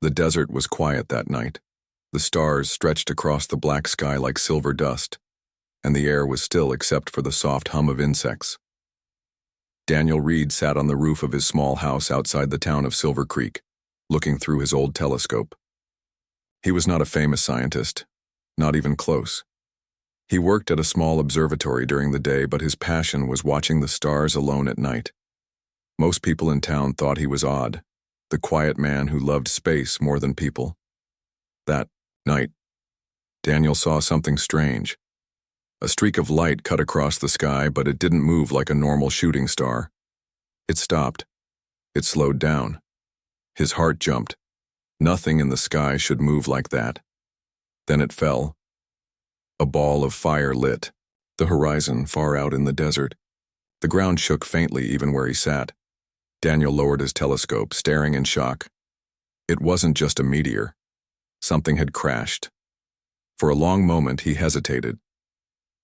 The desert was quiet that night. The stars stretched across the black sky like silver dust, and the air was still except for the soft hum of insects. Daniel Reed sat on the roof of his small house outside the town of Silver Creek, looking through his old telescope. He was not a famous scientist, not even close. He worked at a small observatory during the day, but his passion was watching the stars alone at night. Most people in town thought he was odd, the quiet man who loved space more than people. That night, Daniel saw something strange. A streak of light cut across the sky, but it didn't move like a normal shooting star. It stopped. It slowed down. His heart jumped. Nothing in the sky should move like that. Then it fell. A ball of fire lit the horizon far out in the desert. The ground shook faintly even where he sat. Daniel lowered his telescope, staring in shock. It wasn't just a meteor. Something had crashed. For a long moment he hesitated.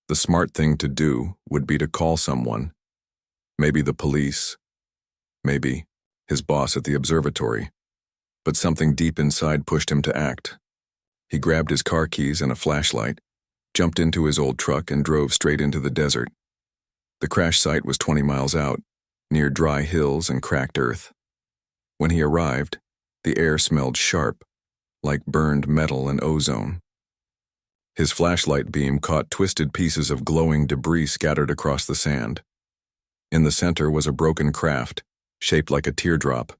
The smart thing to do would be to call someone. Maybe the police. Maybe his boss at the observatory. But something deep inside pushed him to act. He grabbed his car keys and a flashlight, jumped into his old truck and drove straight into the desert. The crash site was 20 miles out, near dry hills and cracked earth. When he arrived, the air smelled sharp, like burned metal and ozone. His flashlight beam caught twisted pieces of glowing debris scattered across the sand. In the center was a broken craft, shaped like a teardrop,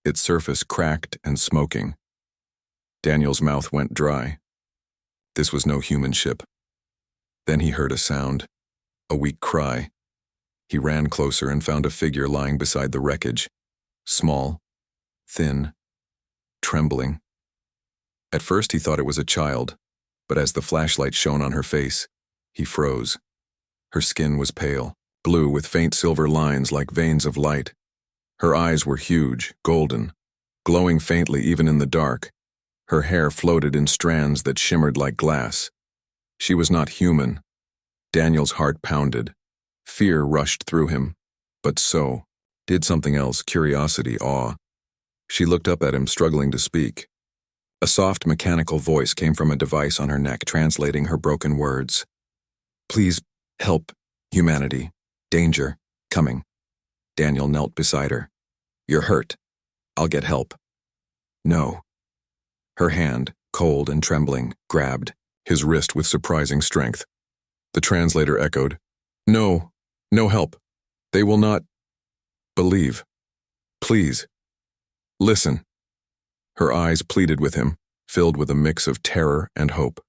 its surface cracked and smoking. Daniel's mouth went dry. This was no human ship. Then he heard a sound, a weak cry. He ran closer and found a figure lying beside the wreckage, small, thin, trembling. At first he thought it was a child, but as the flashlight shone on her face, he froze. Her skin was pale, blue with faint silver lines like veins of light. Her eyes were huge, golden, glowing faintly even in the dark. Her hair floated in strands that shimmered like glass. She was not human. Daniel's heart pounded. Fear rushed through him, but so did something else, curiosity, awe. She looked up at him, struggling to speak. A soft mechanical voice came from a device on her neck, translating her broken words. "Please help humanity. Danger coming." Daniel knelt beside her. "You're hurt. I'll get help." "No." Her hand, cold and trembling, grabbed his wrist with surprising strength. The translator echoed, "No, no help. They will not believe. Please, listen." Her eyes pleaded with him, filled with a mix of terror and hope.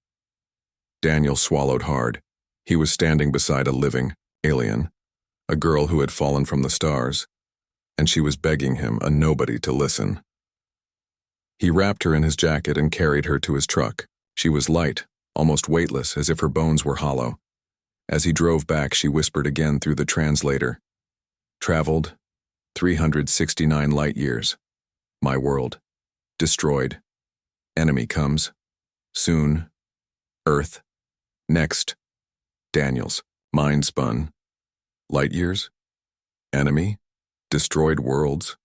Daniel swallowed hard. He was standing beside a living alien, a girl who had fallen from the stars, and she was begging him, a nobody, to listen. He wrapped her in his jacket and carried her to his truck. She was light, almost weightless, as if her bones were hollow. As he drove back, she whispered again through the translator. "Traveled 369 light years. My world. Destroyed. Enemy comes. Soon. Earth. Next." Daniel's mind spun. Light years? Enemy? Destroyed worlds?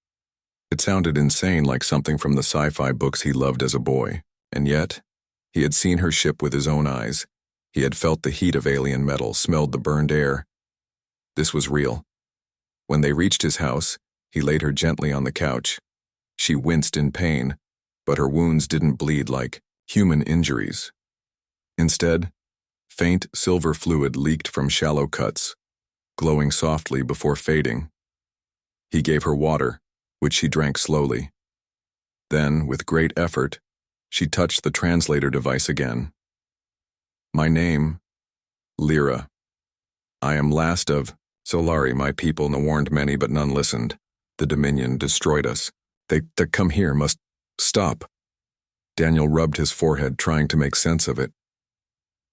It sounded insane, like something from the sci-fi books he loved as a boy. And yet, he had seen her ship with his own eyes. He had felt the heat of alien metal, smelled the burned air. This was real. When they reached his house, he laid her gently on the couch. She winced in pain, but her wounds didn't bleed like human injuries. Instead, faint silver fluid leaked from shallow cuts, glowing softly before fading. He gave her water, which she drank slowly. Then, with great effort, she touched the translator device again. "My name, Lyra. I am last of Solari. My people warned many, but none listened. The Dominion destroyed us. They come here, must stop." Daniel rubbed his forehead, trying to make sense of it.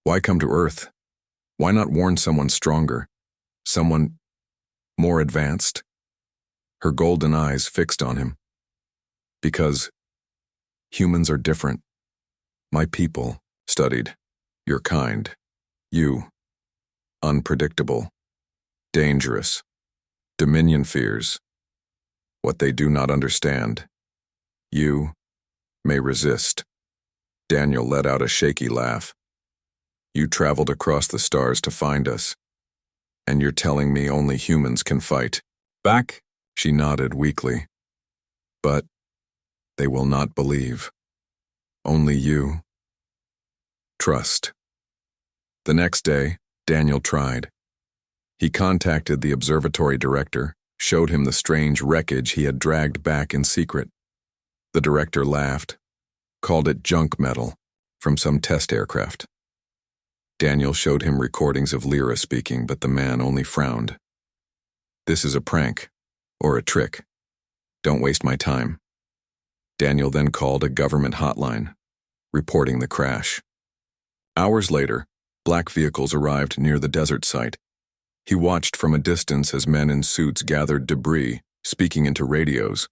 Why come to Earth? Why not warn someone stronger? Someone more advanced? Her golden eyes fixed on him. "Because humans are different. My people studied. Your kind. You. Unpredictable. Dangerous. Dominion fears. What they do not understand. You may resist. Daniel let out a shaky laugh. You traveled across the stars to find us, and you're telling me only humans can fight. Back? She nodded weakly. But they will not believe. Only you. Trust. The next day, Daniel tried. He contacted the observatory director, showed him the strange wreckage he had dragged back in secret. The director laughed, called it junk metal from some test aircraft. Daniel showed him recordings of Lyra speaking, but the man only frowned. This is a prank, or a trick. Don't waste my time. Daniel then called a government hotline, reporting the crash. Hours later, black vehicles arrived near the desert site. He watched from a distance as men in suits gathered debris, speaking into radios.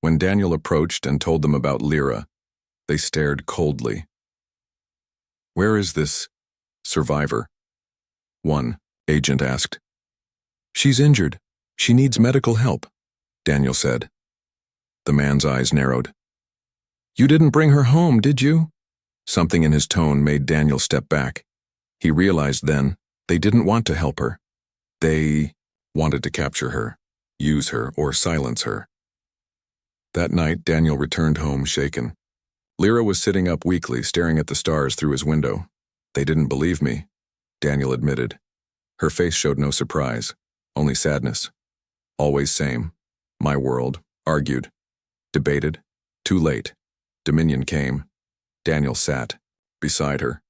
When Daniel approached and told them about Lyra, they stared coldly. Where is this survivor? One agent asked. She's injured. She needs medical help, Daniel said. The man's eyes narrowed. You didn't bring her home, did you? Something in his tone made Daniel step back. He realized then they didn't want to help her. They wanted to capture her, use her, or silence her. That night, Daniel returned home shaken. Lyra was sitting up weakly, staring at the stars through his window. They didn't believe me, Daniel admitted. Her face showed no surprise, only sadness. Always same. My world. Argued. Debated. Too late. Dominion came. Daniel sat beside her.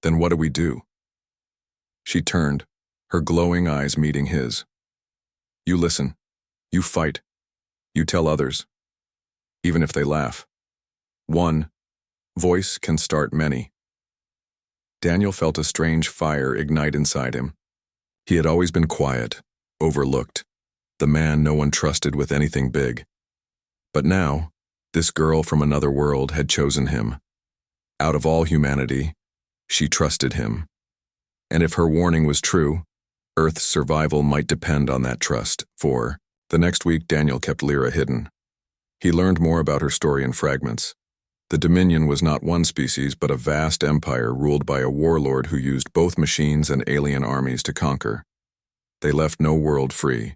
Then what do we do? She turned, her glowing eyes meeting his. You listen. You fight. You tell others. Even if they laugh. One voice can start many. Daniel felt a strange fire ignite inside him. He had always been quiet, overlooked, the man no one trusted with anything big. But now, this girl from another world had chosen him. Out of all humanity, she trusted him. And if her warning was true, Earth's survival might depend on that trust. For the next week, Daniel kept Lyra hidden. He learned more about her story in fragments. The Dominion was not one species, but a vast empire ruled by a warlord who used both machines and alien armies to conquer. They left no world free.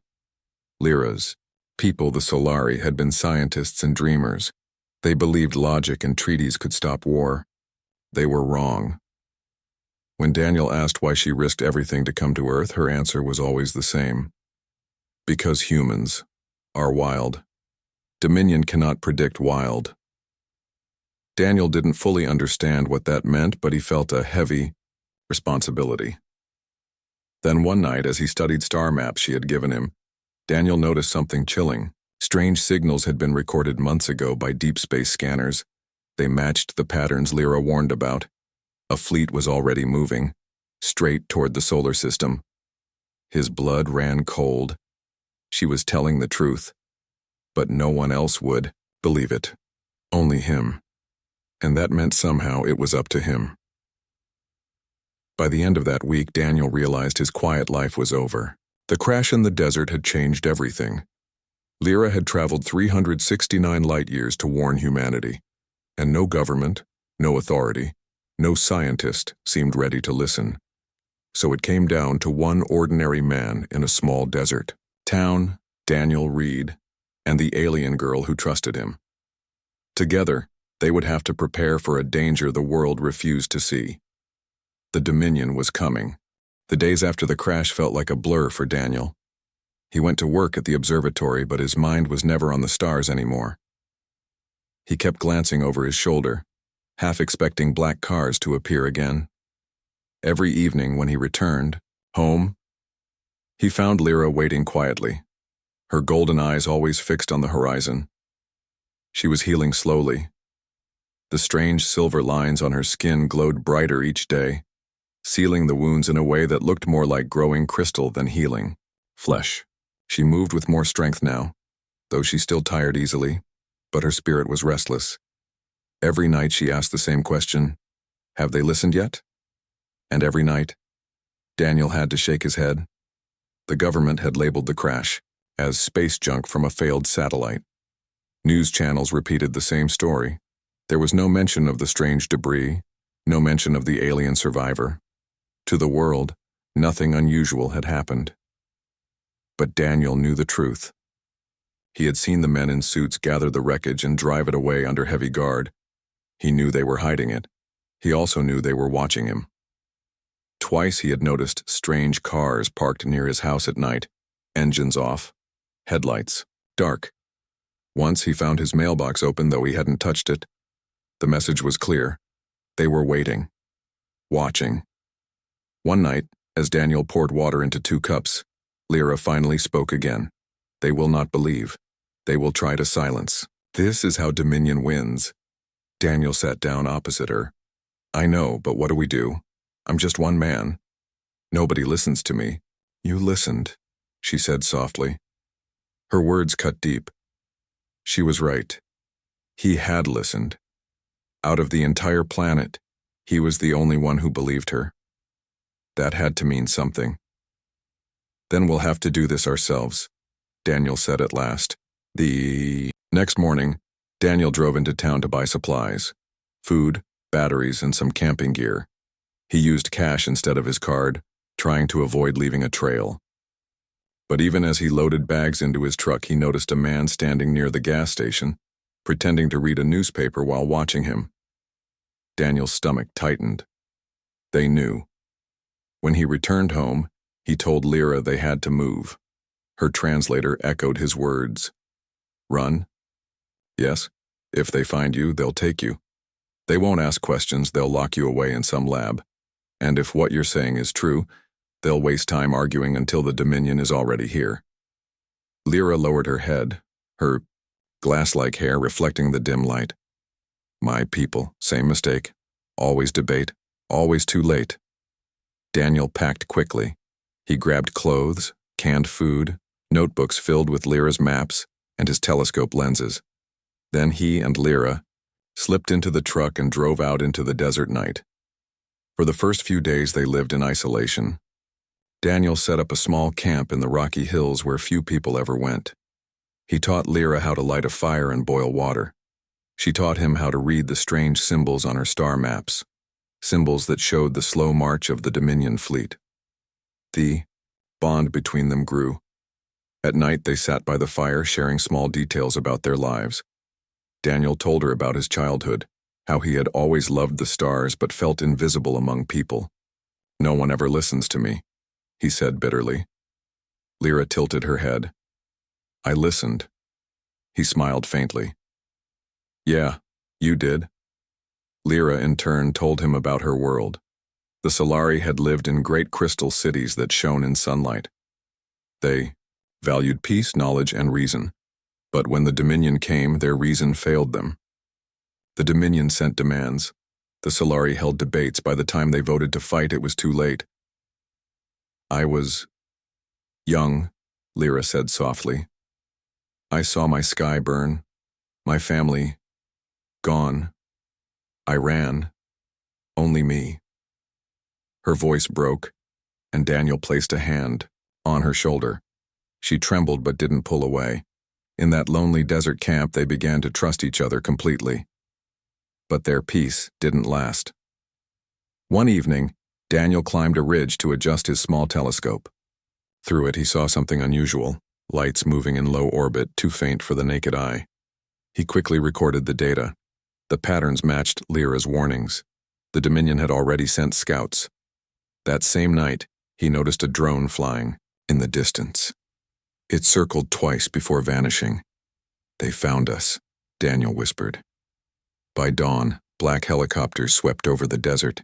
Lyra's people, the Solari, had been scientists and dreamers. They believed logic and treaties could stop war. They were wrong. When Daniel asked why she risked everything to come to Earth, her answer was always the same. Because humans are wild. Dominion cannot predict wild. Daniel didn't fully understand what that meant, but he felt a heavy responsibility. Then one night, as he studied star maps she had given him, Daniel noticed something chilling. Strange signals had been recorded months ago by deep space scanners. They matched the patterns Lyra warned about. A fleet was already moving, straight toward the solar system. His blood ran cold. She was telling the truth, but no one else would believe it. Only him. And that meant somehow it was up to him. By the end of that week, Daniel realized his quiet life was over. The crash in the desert had changed everything. Lyra had traveled 369 light-years to warn humanity, and no government, no authority, no scientist seemed ready to listen. So it came down to one ordinary man in a small desert town, Daniel Reed, and the alien girl who trusted him. Together, they would have to prepare for a danger the world refused to see. The Dominion was coming. The days after the crash felt like a blur for Daniel. He went to work at the observatory, but his mind was never on the stars anymore. He kept glancing over his shoulder, half expecting black cars to appear again. Every evening when he returned home, he found Lyra waiting quietly, her golden eyes always fixed on the horizon. She was healing slowly. The strange silver lines on her skin glowed brighter each day, sealing the wounds in a way that looked more like growing crystal than healing flesh. She moved with more strength now, though she still tired easily, but her spirit was restless. Every night she asked the same question, "Have they listened yet?" And every night, Daniel had to shake his head. The government had labeled the crash as space junk from a failed satellite. News channels repeated the same story. There was no mention of the strange debris, no mention of the alien survivor. To the world, nothing unusual had happened. But Daniel knew the truth. He had seen the men in suits gather the wreckage and drive it away under heavy guard. He knew they were hiding it. He also knew they were watching him. Twice he had noticed strange cars parked near his house at night, engines off, headlights dark. Once he found his mailbox open, though he hadn't touched it. The message was clear. They were waiting, watching. One night, as Daniel poured water into 2 cups, Lyra finally spoke again. They will not believe. They will try to silence. This is how Dominion wins. Daniel sat down opposite her. I know, but what do we do? I'm just one man. Nobody listens to me. You listened, she said softly. Her words cut deep. She was right. He had listened. Out of the entire planet, he was the only one who believed her. That had to mean something. Then we'll have to do this ourselves, Daniel said at last. The next morning, Daniel drove into town to buy supplies, food, batteries, and some camping gear. He used cash instead of his card, trying to avoid leaving a trail. But even as he loaded bags into his truck, he noticed a man standing near the gas station, pretending to read a newspaper while watching him. Daniel's stomach tightened. They knew. When he returned home, he told Lyra they had to move. Her translator echoed his words. Run? Yes. If they find you, they'll take you. They won't ask questions, they'll lock you away in some lab. And if what you're saying is true, they'll waste time arguing until the Dominion is already here. Lyra lowered her head, her glass-like hair reflecting the dim light. My people, same mistake. Always debate, always too late. Daniel packed quickly. He grabbed clothes, canned food, notebooks filled with Lyra's maps, and his telescope lenses. Then he and Lyra slipped into the truck and drove out into the desert night. For the first few days they lived in isolation. Daniel set up a small camp in the rocky hills where few people ever went. He taught Lyra how to light a fire and boil water. She taught him how to read the strange symbols on her star maps, symbols that showed the slow march of the Dominion fleet. The bond between them grew. At night they sat by the fire sharing small details about their lives. Daniel told her about his childhood, how he had always loved the stars but felt invisible among people. No one ever listens to me, he said bitterly. Lyra tilted her head. I listened. He smiled faintly. Yeah, you did. Lyra in turn told him about her world. The Solari had lived in great crystal cities that shone in sunlight. They valued peace, knowledge, and reason. But when the Dominion came, their reason failed them. The Dominion sent demands. The Solari held debates. By the time they voted to fight, it was too late. I was young, Lyra said softly. I saw my sky burn, my family gone. I ran. Only me. Her voice broke, and Daniel placed a hand on her shoulder. She trembled but didn't pull away. In that lonely desert camp, they began to trust each other completely. But their peace didn't last. One evening, Daniel climbed a ridge to adjust his small telescope. Through it, he saw something unusual, lights moving in low orbit, too faint for the naked eye. He quickly recorded the data. The patterns matched Lyra's warnings. The Dominion had already sent scouts. That same night, he noticed a drone flying in the distance. It circled twice before vanishing. They found us, Daniel whispered. By dawn, black helicopters swept over the desert.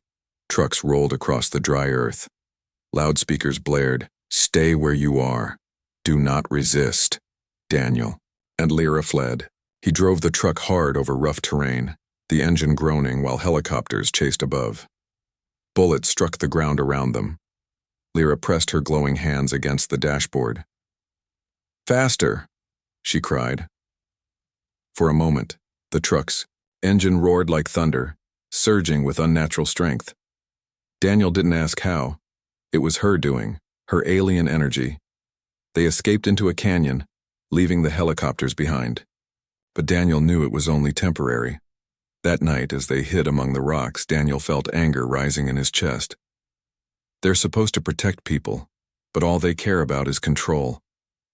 Trucks rolled across the dry earth. Loudspeakers blared, "Stay where you are. Do not resist, Daniel." And Lyra fled. He drove the truck hard over rough terrain, the engine groaning while helicopters chased above. Bullets struck the ground around them. Lyra pressed her glowing hands against the dashboard. Faster, she cried. For a moment, the truck's engine roared like thunder, surging with unnatural strength. Daniel didn't ask how. It was her doing, her alien energy. They escaped into a canyon, leaving the helicopters behind. But Daniel knew it was only temporary. That night, as they hid among the rocks, Daniel felt anger rising in his chest. They're supposed to protect people, but all they care about is control.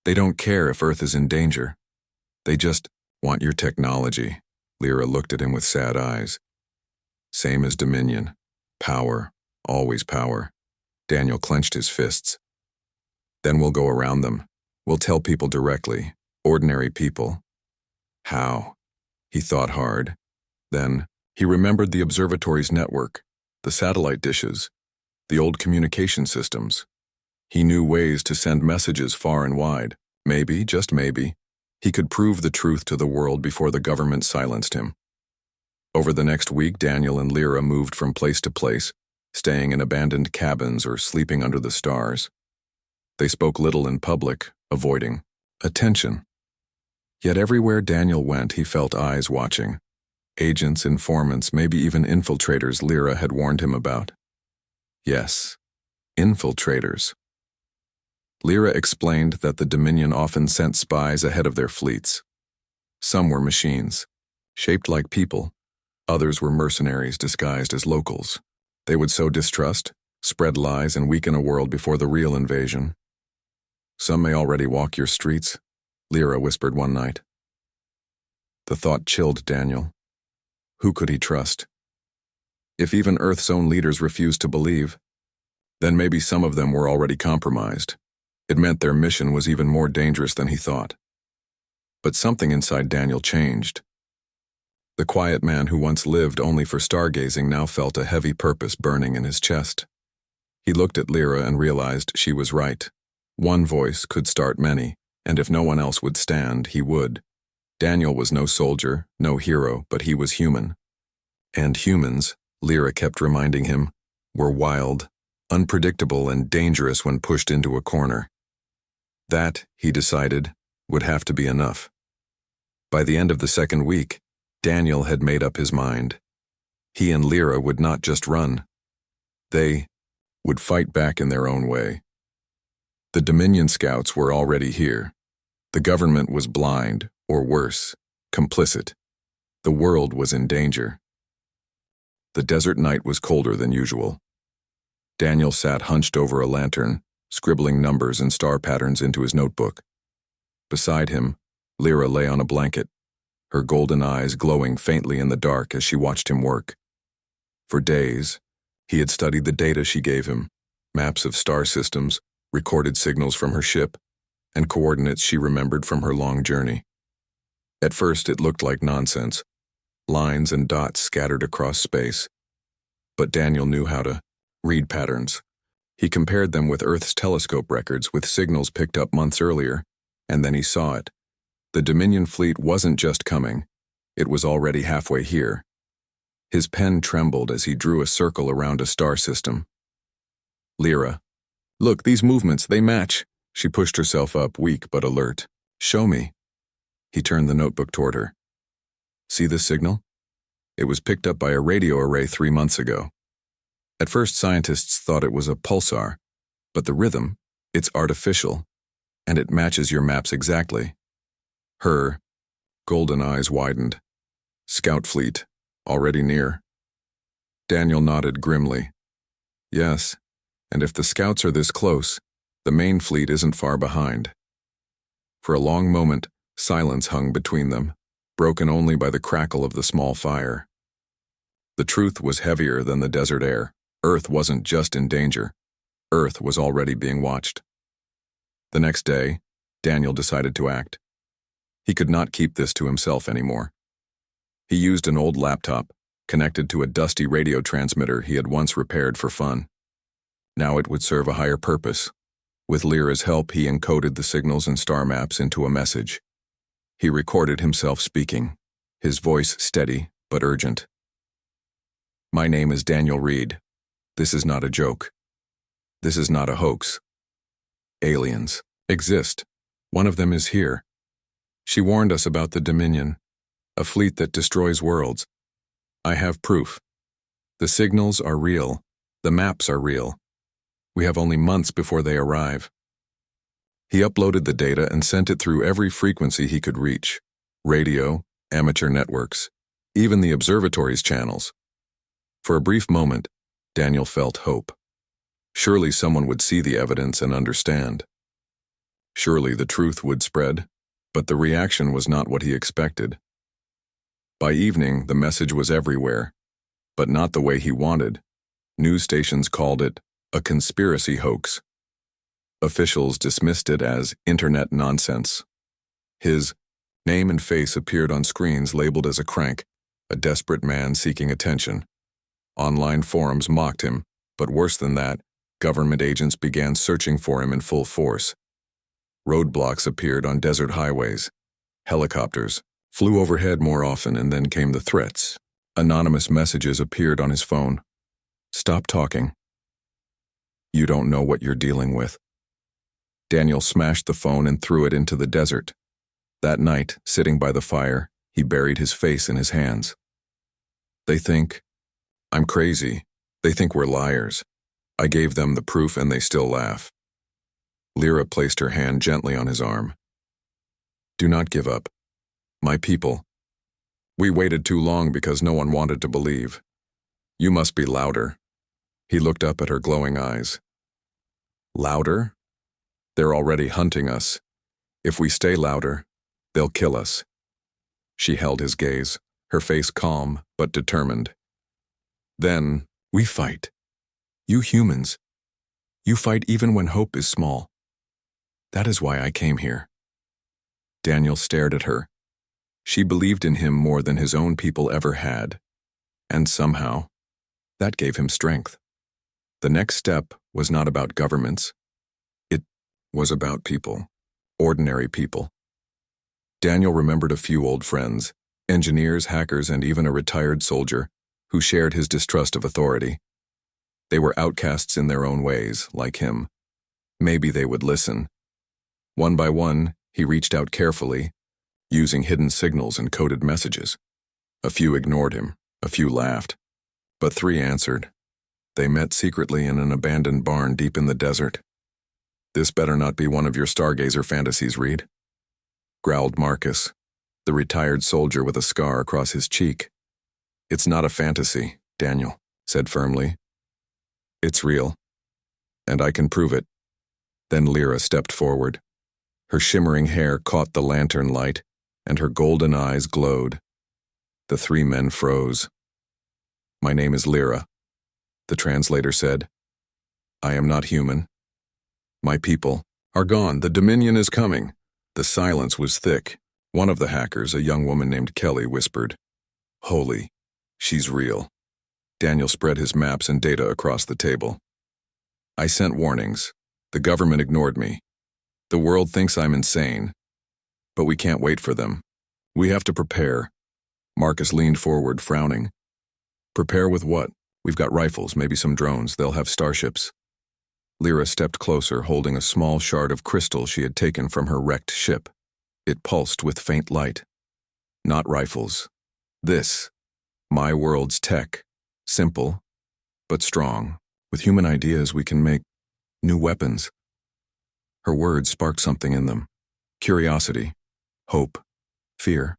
They don't care if Earth is in danger. They just want your technology. Lyra looked at him with sad eyes. Same as Dominion. Power. Always power. Daniel clenched his fists. Then we'll go around them. We'll tell people directly. Ordinary people. How? He thought hard. Then, he remembered the observatory's network, the satellite dishes, the old communication systems. He knew ways to send messages far and wide. Maybe, just maybe, he could prove the truth to the world before the government silenced him. Over the next week, Daniel and Lyra moved from place to place, staying in abandoned cabins or sleeping under the stars. They spoke little in public, avoiding attention. Yet everywhere Daniel went, he felt eyes watching. Agents, informants, maybe even infiltrators Lyra had warned him about. Yes, infiltrators. Lyra explained that the Dominion often sent spies ahead of their fleets. Some were machines, shaped like people. Others were mercenaries disguised as locals. They would sow distrust, spread lies, and weaken a world before the real invasion. Some may already walk your streets, Lyra whispered one night. The thought chilled Daniel. Who could he trust? If even Earth's own leaders refused to believe, then maybe some of them were already compromised. It meant their mission was even more dangerous than he thought. But something inside Daniel changed. The quiet man who once lived only for stargazing now felt a heavy purpose burning in his chest. He looked at Lyra and realized she was right. One voice could start many, and if no one else would stand, he would. Daniel was no soldier, no hero, but he was human. And humans, Lyra kept reminding him, were wild, unpredictable, and dangerous when pushed into a corner. That, he decided, would have to be enough. By the end of the second week, Daniel had made up his mind. He and Lyra would not just run. They would fight back in their own way. The Dominion scouts were already here. The government was blind, or worse, complicit. The world was in danger. The desert night was colder than usual. Daniel sat hunched over a lantern, scribbling numbers and star patterns into his notebook. Beside him, Lyra lay on a blanket, her golden eyes glowing faintly in the dark as she watched him work. For days, he had studied the data she gave him, maps of star systems, recorded signals from her ship, and coordinates she remembered from her long journey. At first it looked like nonsense, lines and dots scattered across space. But Daniel knew how to read patterns. He compared them with Earth's telescope records with signals picked up months earlier, and then he saw it. The Dominion fleet wasn't just coming, it was already halfway here. His pen trembled as he drew a circle around a star system. Lyra. Look, these movements, they match. She pushed herself up, weak but alert. Show me. He turned the notebook toward her. See this signal? It was picked up by a radio array 3 months ago. At first, scientists thought it was a pulsar, but the rhythm, it's artificial, and it matches your maps exactly. Her golden eyes widened. Scout fleet, already near. Daniel nodded grimly. Yes, and if the scouts are this close, the main fleet isn't far behind. For a long moment, silence hung between them, broken only by the crackle of the small fire. The truth was heavier than the desert air. Earth wasn't just in danger. Earth was already being watched. The next day, Daniel decided to act. He could not keep this to himself anymore. He used an old laptop, connected to a dusty radio transmitter he had once repaired for fun. Now it would serve a higher purpose. With Lyra's help, he encoded the signals and star maps into a message. He recorded himself speaking, his voice steady but urgent. My name is Daniel Reed. This is not a joke. This is not a hoax. Aliens exist. One of them is here. She warned us about the Dominion, a fleet that destroys worlds. I have proof. The signals are real. The maps are real. We have only months before they arrive. He uploaded the data and sent it through every frequency he could reach. Radio, amateur networks, even the observatory's channels. For a brief moment, Daniel felt hope. Surely someone would see the evidence and understand. Surely the truth would spread, but the reaction was not what he expected. By evening, the message was everywhere, but not the way he wanted. News stations called it a conspiracy hoax. Officials dismissed it as internet nonsense. His name and face appeared on screens labeled as a crank, a desperate man seeking attention. Online forums mocked him, but worse than that, government agents began searching for him in full force. Roadblocks appeared on desert highways. Helicopters flew overhead more often, and then came the threats. Anonymous messages appeared on his phone. Stop talking. You don't know what you're dealing with. Daniel smashed the phone and threw it into the desert. That night, sitting by the fire, he buried his face in his hands. They think I'm crazy. They think we're liars. I gave them the proof and they still laugh. Lyra placed her hand gently on his arm. Do not give up. My people. We waited too long because no one wanted to believe. You must be louder. He looked up at her glowing eyes. Louder? They're already hunting us. If we stay louder, they'll kill us. She held his gaze, her face calm but determined. Then, we fight. You humans. You fight even when hope is small. That is why I came here. Daniel stared at her. She believed in him more than his own people ever had. And somehow, that gave him strength. The next step was not about governments. It was about people. Ordinary people. Daniel remembered a few old friends, engineers, hackers, and even a retired soldier, who shared his distrust of authority. They were outcasts in their own ways, like him. Maybe they would listen. One by one, he reached out carefully, using hidden signals and coded messages. A few ignored him, a few laughed, but 3 answered. They met secretly in an abandoned barn deep in the desert. This better not be one of your stargazer fantasies, Reed, growled Marcus, the retired soldier with a scar across his cheek. It's not a fantasy, Daniel said firmly. It's real, and I can prove it. Then Lyra stepped forward. Her shimmering hair caught the lantern light, and her golden eyes glowed. The 3 men froze. My name is Lyra, the translator said. I am not human. My people are gone. The Dominion is coming. The silence was thick. One of the hackers, a young woman named Kelly, whispered, Holy, she's real. Daniel spread his maps and data across the table. I sent warnings. The government ignored me. The world thinks I'm insane. But we can't wait for them. We have to prepare. Marcus leaned forward, frowning. Prepare with what? We've got rifles, maybe some drones. They'll have starships. Lyra stepped closer, holding a small shard of crystal she had taken from her wrecked ship. It pulsed with faint light. Not rifles. This, my world's tech. Simple, but strong. With human ideas, we can make new weapons. Her words sparked something in them. Curiosity, hope, fear.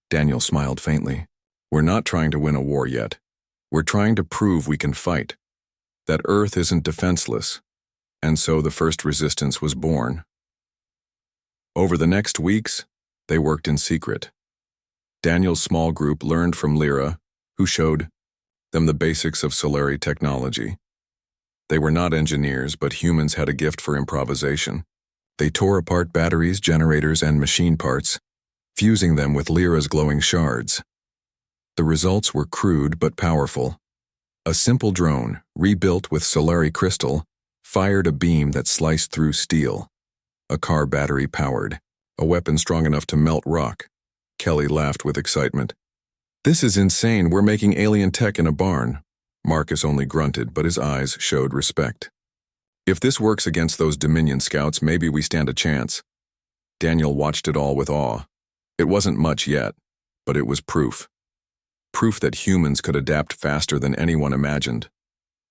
Daniel smiled faintly. We're not trying to win a war yet. We're trying to prove we can fight. That Earth isn't defenseless. And so the first resistance was born. Over the next weeks, they worked in secret. Daniel's small group learned from Lyra, who showed them the basics of Solari technology. They were not engineers, but humans had a gift for improvisation. They tore apart batteries, generators, and machine parts, fusing them with Lyra's glowing shards. The results were crude but powerful. A simple drone, rebuilt with Solari crystal, fired a beam that sliced through steel. A car battery powered, a weapon strong enough to melt rock. Kelly laughed with excitement. This is insane. We're making alien tech in a barn. Marcus only grunted, but his eyes showed respect. If this works against those Dominion scouts, maybe we stand a chance. Daniel watched it all with awe. It wasn't much yet, but it was proof. Proof that humans could adapt faster than anyone imagined.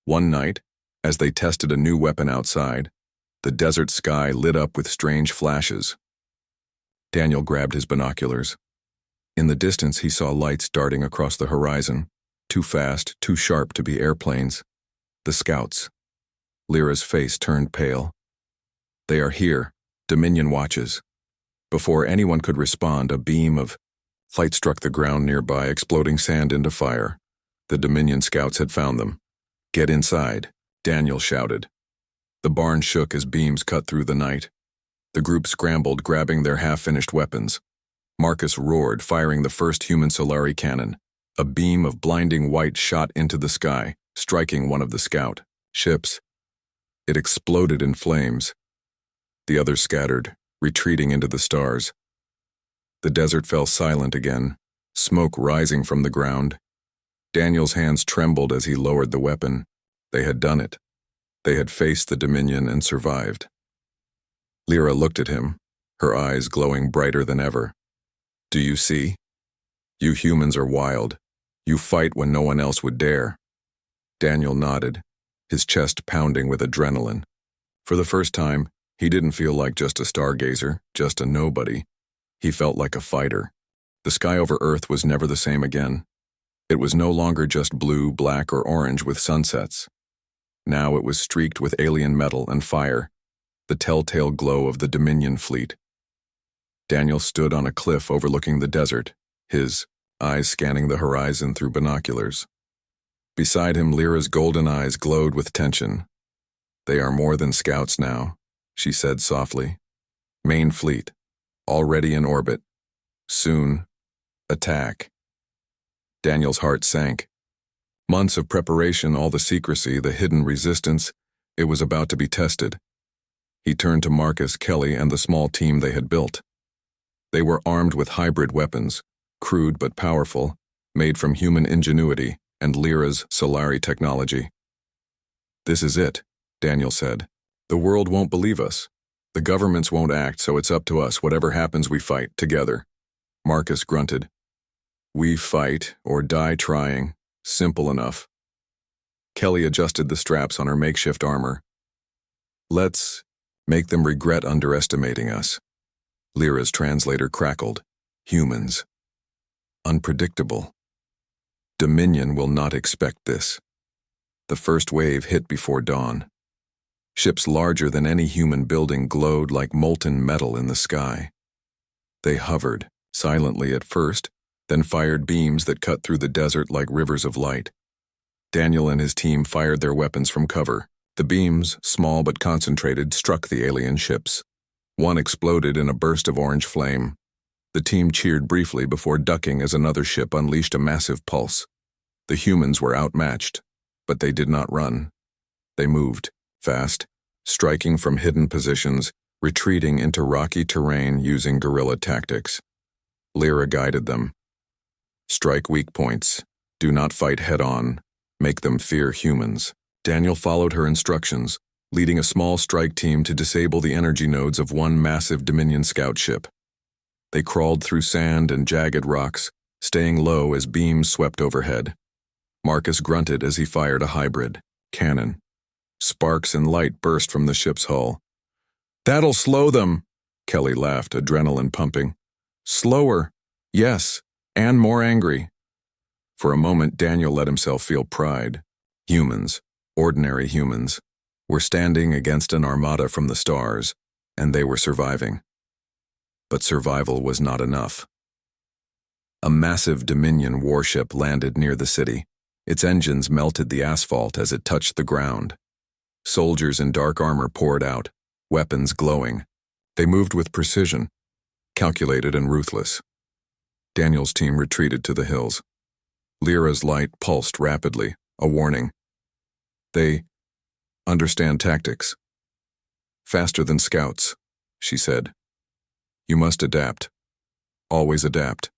One night, as they tested a new weapon outside, the desert sky lit up with strange flashes. Daniel grabbed his binoculars. In the distance, he saw lights darting across the horizon, too fast, too sharp to be airplanes. The scouts. Lyra's face turned pale. They are here, Dominion watches. Before anyone could respond, a beam of light struck the ground nearby, exploding sand into fire. The Dominion scouts had found them. "Get inside," Daniel shouted. The barn shook as beams cut through the night. The group scrambled, grabbing their half-finished weapons. Marcus roared, firing the first human Solari cannon. A beam of blinding white shot into the sky, striking one of the scout ships. It exploded in flames. The others scattered, retreating into the stars. The desert fell silent again, smoke rising from the ground. Daniel's hands trembled as he lowered the weapon. They had done it. They had faced the Dominion and survived. Lyra looked at him, her eyes glowing brighter than ever. "Do you see? You humans are wild. You fight when no one else would dare." Daniel nodded, his chest pounding with adrenaline. For the first time, he didn't feel like just a stargazer, just a nobody. He felt like a fighter. The sky over Earth was never the same again. It was no longer just blue, black, or orange with sunsets. Now it was streaked with alien metal and fire, the telltale glow of the Dominion fleet. Daniel stood on a cliff overlooking the desert, his eyes scanning the horizon through binoculars. Beside him, Lyra's golden eyes glowed with tension. "They are more than scouts now," she said softly. "Main fleet, already in orbit. Soon, attack." Daniel's heart sank. Months of preparation, all the secrecy, the hidden resistance, it was about to be tested. He turned to Marcus, Kelly, and the small team they had built. They were armed with hybrid weapons, crude but powerful, made from human ingenuity and Lyra's Solari technology. "This is it," Daniel said. "The world won't believe us. The governments won't act, so it's up to us. Whatever happens, we fight, together." Marcus grunted. "We fight, or die trying. Simple enough." Kelly adjusted the straps on her makeshift armor. "Let's make them regret underestimating us." Lyra's translator crackled. "Humans. Unpredictable. Dominion will not expect this." The first wave hit before dawn. Ships larger than any human building glowed like molten metal in the sky. They hovered, silently at first, then fired beams that cut through the desert like rivers of light. Daniel and his team fired their weapons from cover. The beams, small but concentrated, struck the alien ships. One exploded in a burst of orange flame. The team cheered briefly before ducking as another ship unleashed a massive pulse. The humans were outmatched, but they did not run. They moved, fast, striking from hidden positions, retreating into rocky terrain using guerrilla tactics. Lyra guided them. "Strike weak points. Do not fight head-on. Make them fear humans." Daniel followed her instructions, leading a small strike team to disable the energy nodes of one massive Dominion scout ship. They crawled through sand and jagged rocks, staying low as beams swept overhead. Marcus grunted as he fired a hybrid cannon. Sparks and light burst from the ship's hull. "That'll slow them," Kelly laughed, adrenaline pumping. "Slower, yes, and more angry." For a moment, Daniel let himself feel pride. Humans, ordinary humans, were standing against an armada from the stars, and they were surviving. But survival was not enough. A massive Dominion warship landed near the city. Its engines melted the asphalt as it touched the ground. Soldiers in dark armor poured out, weapons glowing. They moved with precision, calculated and ruthless. Daniel's team retreated to the hills. Lyra's light pulsed rapidly, a warning. "They understand tactics. Faster than scouts," she said. "You must adapt. Always adapt."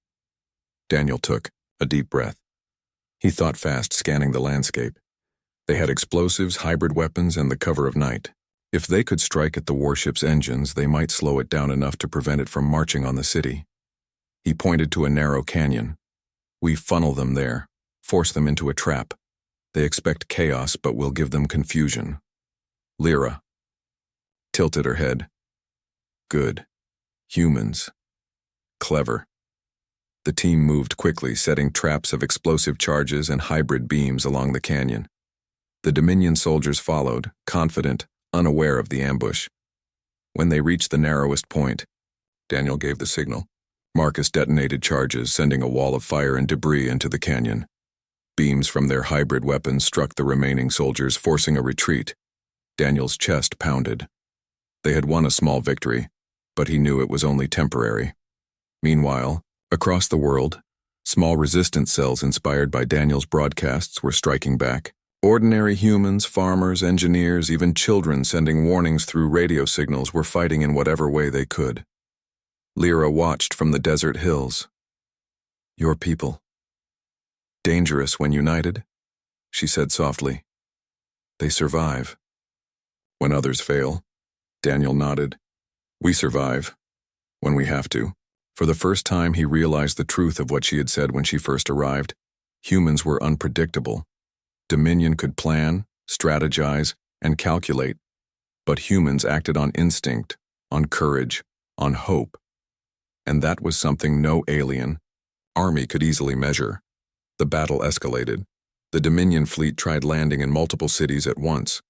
Daniel took a deep breath. He thought fast, scanning the landscape. They had explosives, hybrid weapons, and the cover of night. If they could strike at the warship's engines, they might slow it down enough to prevent it from marching on the city. He pointed to a narrow canyon. "We funnel them there, force them into a trap. They expect chaos, but we'll give them confusion." Lyra tilted her head. "Good. Humans. Clever." The team moved quickly, setting traps of explosive charges and hybrid beams along the canyon. The Dominion soldiers followed, confident, unaware of the ambush. When they reached the narrowest point, Daniel gave the signal. Marcus detonated charges, sending a wall of fire and debris into the canyon. Beams from their hybrid weapons struck the remaining soldiers, forcing a retreat. Daniel's chest pounded. They had won a small victory, but he knew it was only temporary. Meanwhile, across the world, small resistance cells inspired by Daniel's broadcasts were striking back. Ordinary humans, farmers, engineers, even children sending warnings through radio signals were fighting in whatever way they could. Lyra watched from the desert hills. "Your people. Dangerous when united," she said softly. "They survive. When others fail," Daniel nodded. "We survive. When we have to." For the first time, he realized the truth of what she had said when she first arrived. Humans were unpredictable. Dominion could plan, strategize, and calculate, but humans acted on instinct, on courage, on hope. And that was something no alien army could easily measure. The battle escalated. The Dominion fleet tried landing in multiple cities at once.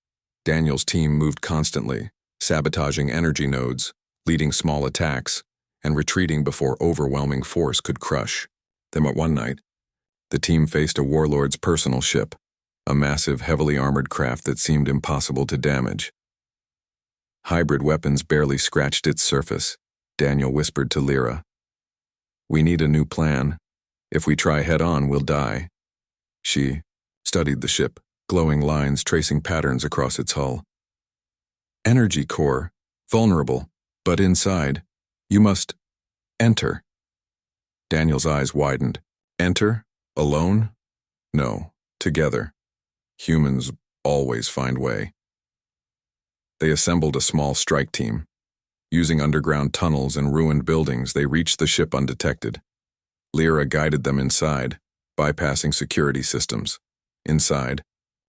Daniel's team moved constantly, sabotaging energy nodes, leading small attacks, and retreating before overwhelming force could crush them. One night, the team faced a warlord's personal ship, a massive, heavily armored craft that seemed impossible to damage. Hybrid weapons barely scratched its surface. Daniel whispered to Lyra, "We need a new plan. If we try head-on, we'll die." She studied the ship, glowing lines tracing patterns across its hull. "Energy core, vulnerable, but inside, you must enter." Daniel's eyes widened. "Enter? Alone? No, together. Humans always find way." They assembled a small strike team. Using underground tunnels and ruined buildings, they reached the ship undetected. Lyra guided them inside, bypassing security systems. Inside,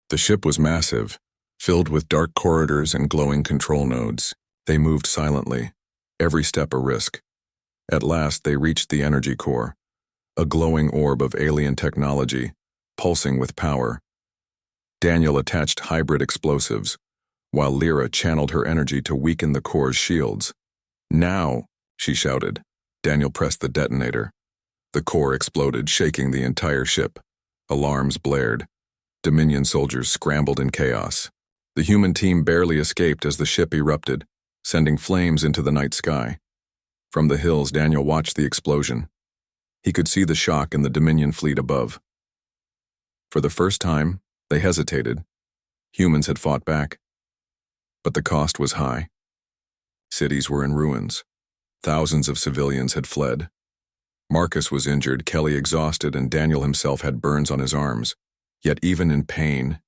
the ship was massive, filled with dark corridors and glowing control nodes. They moved silently, every step a risk. At last, they reached the energy core, a glowing orb of alien technology, pulsing with power. Daniel attached hybrid explosives, while Lyra channeled her energy to weaken the core's shields. "Now!" she shouted. Daniel pressed the detonator. The core exploded, shaking the entire ship. Alarms blared. Dominion soldiers scrambled in chaos. The human team barely escaped as the ship erupted, sending flames into the night sky. From the hills, Daniel watched the explosion. He could see the shock in the Dominion fleet above. For the first time, they hesitated. Humans had fought back. But the cost was high. Cities were in ruins. Thousands of civilians had fled. Marcus was injured, Kelly exhausted, and Daniel himself had burns on his arms. Yet even in pain,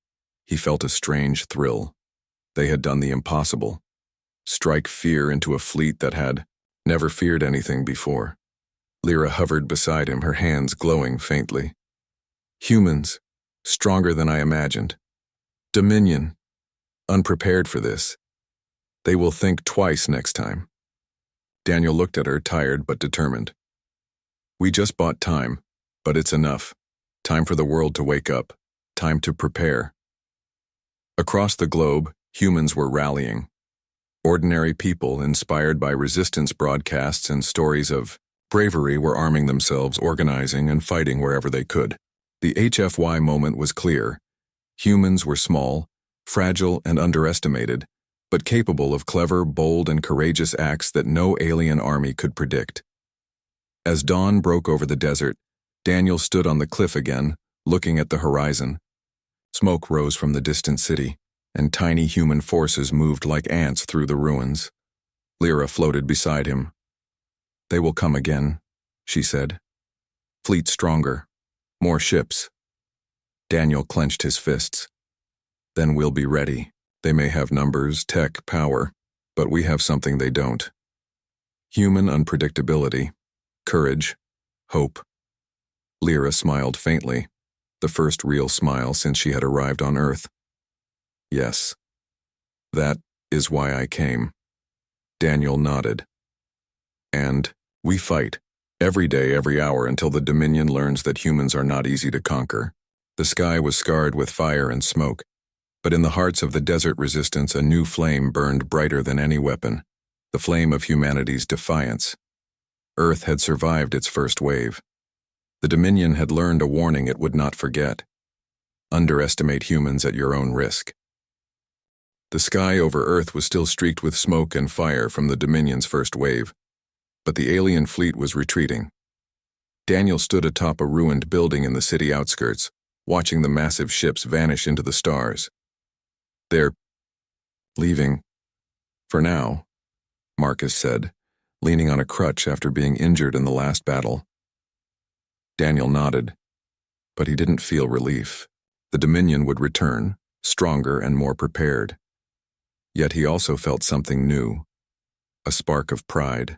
he felt a strange thrill. They had done the impossible. Strike fear into a fleet that had never feared anything before. Lyra hovered beside him, her hands glowing faintly. "Humans, stronger than I imagined. Dominion, unprepared for this. They will think twice next time." Daniel looked at her, tired but determined. "We just bought time, but it's enough. Time for the world to wake up. Time to prepare." Across the globe, humans were rallying. Ordinary people, inspired by resistance broadcasts and stories of bravery, were arming themselves, organizing, and fighting wherever they could. The HFY moment was clear. Humans were small, fragile, and underestimated, but capable of clever, bold, and courageous acts that no alien army could predict. As dawn broke over the desert, Daniel stood on the cliff again, looking at the horizon. Smoke rose from the distant city, and tiny human forces moved like ants through the ruins. Lyra floated beside him. "They will come again," she said. "Fleet stronger. More ships." Daniel clenched his fists. "Then we'll be ready. They may have numbers, tech, power, but we have something they don't. Human unpredictability, courage, hope." Lyra smiled faintly, the first real smile since she had arrived on Earth. "Yes. That is why I came." Daniel nodded. "And we fight, Every day, every hour, until the Dominion learns that humans are not easy to conquer. The sky was scarred with fire and smoke, but in the hearts of the desert resistance a new flame burned brighter than any weapon, the flame of humanity's defiance. Earth had survived its first wave. The Dominion had learned a warning it would not forget. Underestimate humans at your own risk. The sky over Earth was still streaked with smoke and fire from the Dominion's first wave, but the alien fleet was retreating. Daniel stood atop a ruined building in the city outskirts, watching the massive ships vanish into the stars. "They're leaving. For now," Marcus said, leaning on a crutch after being injured in the last battle. Daniel nodded, but he didn't feel relief. The Dominion would return, stronger and more prepared. Yet he also felt something new, a spark of pride.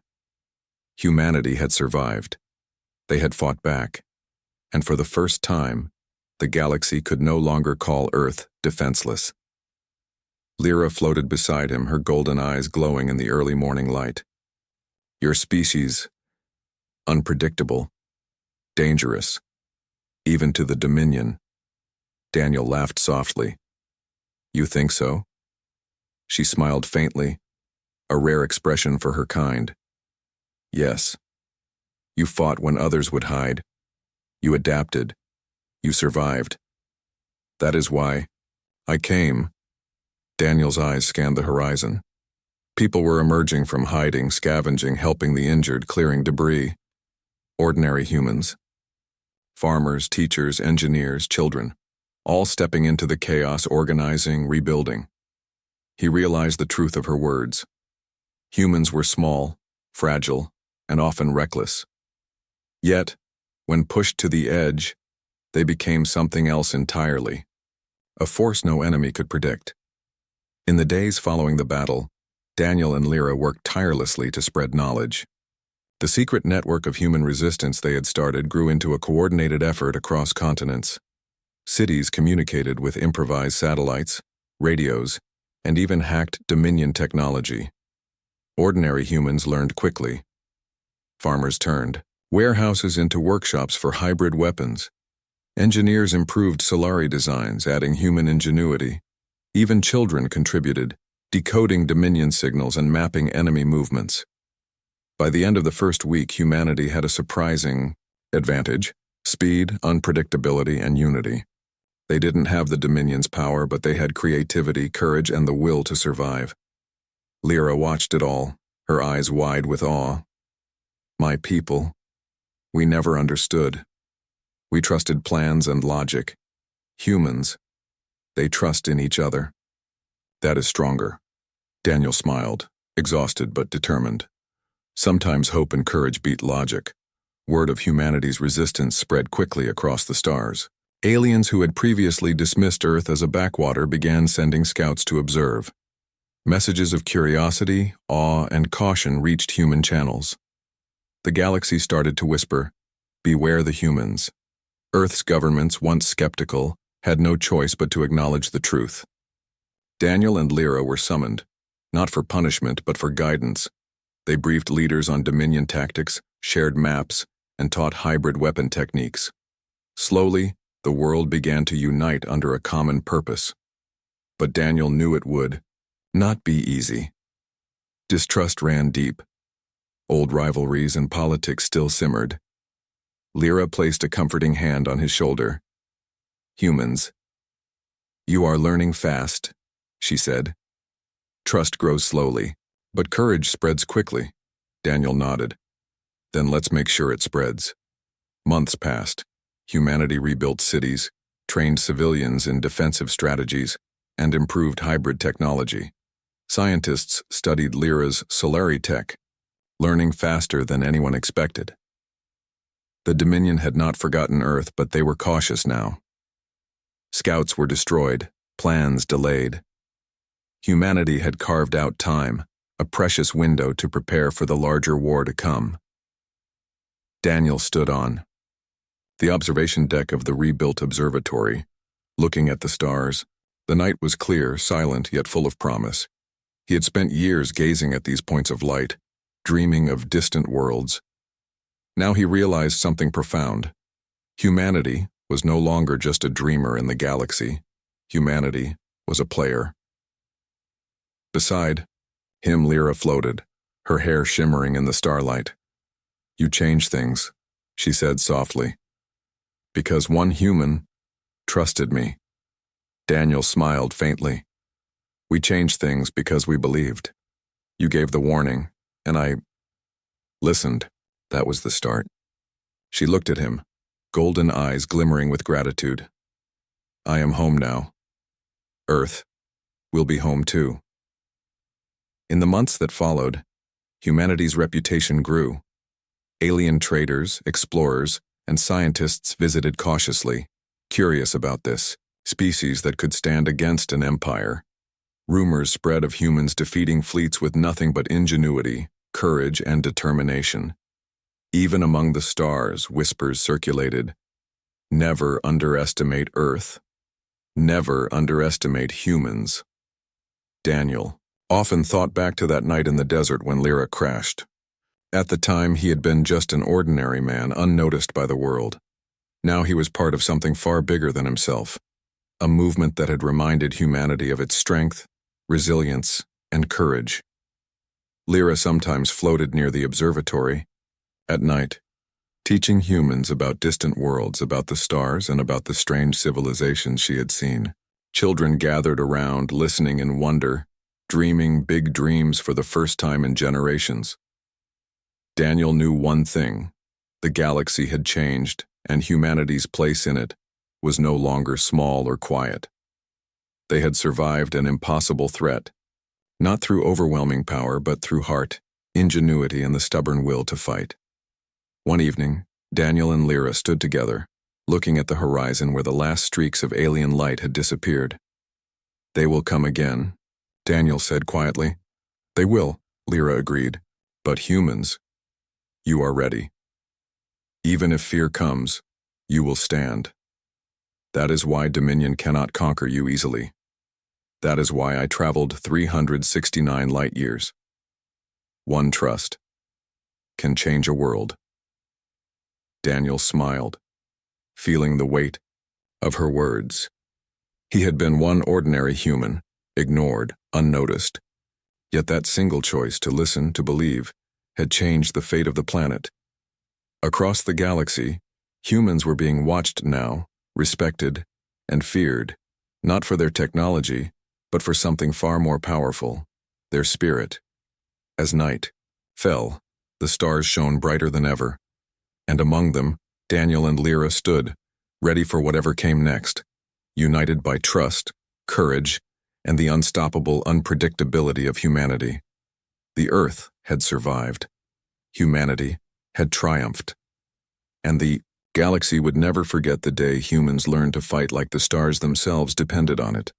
Humanity had survived. They had fought back, and for the first time, the galaxy could no longer call Earth defenseless. Lyra floated beside him, her golden eyes glowing in the early morning light. "Your species, unpredictable, dangerous, even to the Dominion." Daniel laughed softly. "You think so?" She smiled faintly, a rare expression for her kind. "Yes. You fought when others would hide. You adapted. You survived. That is why I came." Daniel's eyes scanned the horizon. People were emerging from hiding, scavenging, helping the injured, clearing debris. Ordinary humans. Farmers, teachers, engineers, children, all stepping into the chaos, organizing, rebuilding. He realized the truth of her words. Humans were small, fragile, and often reckless. Yet, when pushed to the edge, they became something else entirely. A force no enemy could predict. In the days following the battle, Daniel and Lyra worked tirelessly to spread knowledge. The secret network of human resistance they had started grew into a coordinated effort across continents. Cities communicated with improvised satellites, radios, and even hacked Dominion technology. Ordinary humans learned quickly. Farmers turned warehouses into workshops for hybrid weapons. Engineers improved Solari designs, adding human ingenuity. Even children contributed, decoding Dominion signals and mapping enemy movements. By the end of the first week, humanity had a surprising advantage: speed, unpredictability, and unity. They didn't have the Dominion's power, but they had creativity, courage, and the will to survive. Lyra watched it all, her eyes wide with awe. "My people. We never understood. We trusted plans and logic. Humans. They trust in each other. That is stronger." Daniel smiled, exhausted but determined. Sometimes hope and courage beat logic. Word of humanity's resistance spread quickly across the stars. Aliens who had previously dismissed Earth as a backwater began sending scouts to observe. Messages of curiosity, awe, and caution reached human channels. The galaxy started to whisper, "Beware the humans." Earth's governments, once skeptical, had no choice but to acknowledge the truth. Daniel and Lyra were summoned, not for punishment but for guidance. They briefed leaders on Dominion tactics, shared maps, and taught hybrid weapon techniques. Slowly, the world began to unite under a common purpose. But Daniel knew it would not be easy. Distrust ran deep. Old rivalries and politics still simmered. Lyra placed a comforting hand on his shoulder. "Humans, you are learning fast," she said. "Trust grows slowly, but courage spreads quickly." Daniel nodded. "Then let's make sure it spreads." Months passed. Humanity rebuilt cities, trained civilians in defensive strategies, and improved hybrid technology. Scientists studied Lyra's Solari tech, learning faster than anyone expected. The Dominion had not forgotten Earth, but they were cautious now. Scouts were destroyed, plans delayed. Humanity had carved out time, a precious window to prepare for the larger war to come. Daniel stood on the observation deck of the rebuilt observatory, looking at the stars. The night was clear, silent, yet full of promise. He had spent years gazing at these points of light, dreaming of distant worlds. Now he realized something profound. Humanity was no longer just a dreamer in the galaxy. Humanity was a player. Beside him, Lyra floated, her hair shimmering in the starlight. "You changed things," she said softly. "Because one human trusted me." Daniel smiled faintly. "We changed things because we believed. You gave the warning, and I listened." That was the start. She looked at him, golden eyes glimmering with gratitude. "I am home now. Earth will be home too." In the months that followed, humanity's reputation grew. Alien traders, explorers, and scientists visited cautiously, curious about this species that could stand against an empire. Rumors spread of humans defeating fleets with nothing but ingenuity, courage, and determination. Even among the stars, whispers circulated. Never underestimate Earth. Never underestimate humans. Daniel often thought back to that night in the desert when Lyra crashed. At the time, he had been just an ordinary man, unnoticed by the world. Now he was part of something far bigger than himself, a movement that had reminded humanity of its strength, resilience, and courage. Lyra sometimes floated near the observatory, at night, teaching humans about distant worlds, about the stars, and about the strange civilizations she had seen. Children gathered around, listening in wonder, dreaming big dreams for the first time in generations. Daniel knew one thing: the galaxy had changed, and humanity's place in it was no longer small or quiet. They had survived an impossible threat, not through overwhelming power, but through heart, ingenuity, and the stubborn will to fight. One evening, Daniel and Lyra stood together, looking at the horizon where the last streaks of alien light had disappeared. "They will come again," Daniel said quietly. "They will," Lyra agreed. "But humans, you are ready. Even if fear comes, you will stand. That is why Dominion cannot conquer you easily. That is why I traveled 369 light years. One trust can change a world." Daniel smiled, feeling the weight of her words. He had been one ordinary human, ignored, unnoticed. Yet that single choice to listen, to believe, had changed the fate of the planet. Across the galaxy, humans were being watched now, respected, and feared, not for their technology, but for something far more powerful: their spirit. As night fell, the stars shone brighter than ever, and among them, Daniel and Lyra stood, ready for whatever came next, united by trust, courage, and the unstoppable unpredictability of humanity. The Earth had survived. Humanity had triumphed. And the galaxy would never forget the day humans learned to fight like the stars themselves depended on it.